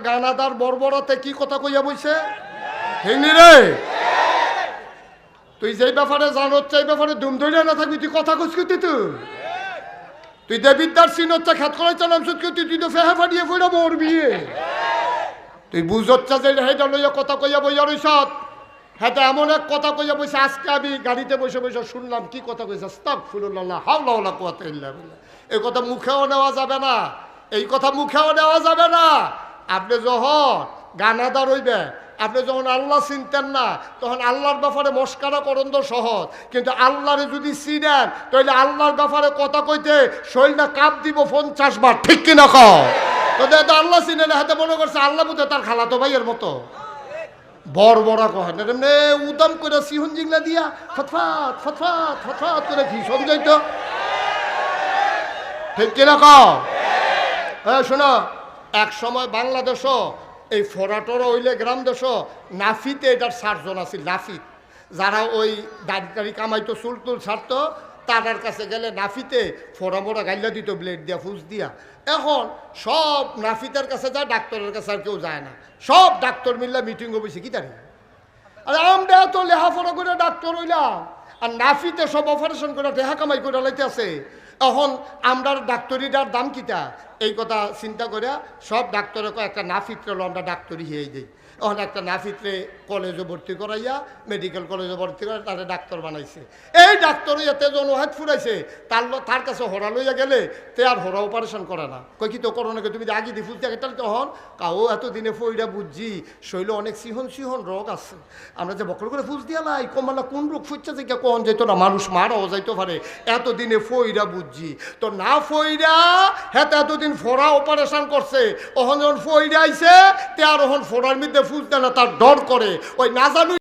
গানাদার বর্বরতে কি কথা কইয়া বইছে হেনি রে তুই যেই ব্যাপারে জানোর চাই ব্যাপারে দুম ধরে না থাকবি তুই কথা কইস কি তুই দেবিদ্যার সিনচ্ছা খ্যাত করে চালাম সুদ তুই তো ফেহা ফাটিয়ে ফুড়া মরবি তুই বুঝচ্ছা যে হেটা লইয়া কথা কইয়া বইয়া রইছত হ্যাঁ এমন এক কথা কইয়া বইছে আজকে আমি গাড়িতে বসে বসে শুনলাম কি কথা কইছে আস্তাগফিরুল্লাহ হাওলা ওয়ালা কুওয়াতা ইল্লা বিল্লাহ। এই কথা মুখেও নেওয়া যাবে না, এই কথা মুখেও নেওয়া যাবে না। আপনি যখন গানাদার হইবে, আপনি যখন আল্লাহ চিনতেন না তখন আল্লাহর ব্যাপারে মস্কারা করণ তো সহজ, কিন্তু আল্লাহরে যদি চিনেন তাহলে আল্লাহর ব্যাপারে কথা কইতে শরীরটা কাপ দিব 50 বার, ঠিক কিনা কও? তো আল্লাহ চিনে না হাতে মনে করছে আল্লাহ বুঝে তার খালাতো ভাইয়ের মতো বড় বড় কহেন এমনি উদাম করে সিহন জিংলা দিয়া ফটফাট ফটফাট ফটফাট করে ভীষণ যাইত, ঠিক কিনা কও? হ্যাঁ শোনো, এক সময় বাংলাদেশও এই ফরাটর হইলে গ্রাম দেশ নাফিতে এটার 60 জন আছে নাফিত, যারা ওই দাড়ি কামাইতো চুল টুল ছাড়তো তাদের কাছে গেলে নাফিতে ফোড়া মোড়া গাইলা দিত ব্লেড দিয়া ফুস দিয়া। এখন সব নাফিতের কাছে যায়, ডাক্তারের কাছে আর কেউ যায় না, সব ডাক্তার মিললে মিটিংও বসে কি জানি। আরে আমরা তো লেহাপড়া করে ডাক্তার হইলাম আর নাফিতে সব অপারেশন করে টেহা কামাই করে লাইতে আছে। এখন আমরা ডাক্তারিটার দাম কিটা এই কথা চিন্তা করে সব ডাক্তারকে একটা নাফিত্রে আমরা ডাক্তারি হয়ে যাই। এখন একটা নাফিত্রে কলেজে ভর্তি করাইয়া মেডিকেল কলেজে ভর্তি করে তাদের ডাক্তার বানাইছে। এই ডাক্তার এতে জন হাত ফুরাইছে, তার কাছে হরা লইয়া গেলে তে আর হরা অপারেশন করে না। কই কি তো করো নাকি তুমি আগে দিয়ে ফুলতে তাহলে তখন কাউ এতদিনে ফইরা বুঝছি শৈল অনেক সিহন সিহন রোগ আছে, আমরা যে বকর করে ফুস দিয়া লাই কমালা কোন রোগ ফুটছে যে কখন যেত না, মানুষ মারাও যাইতে পারে, এতদিনে ফইরা বুঝছি তো না ফইরা হ্যাঁ এতদিন ফোড়া অপারেশন করছে, ওখান যখন ফইরা আইছে তে আর ওখান ফোড়ার মধ্যে ফুস দেয় না, তার ডর করে ওই না জানি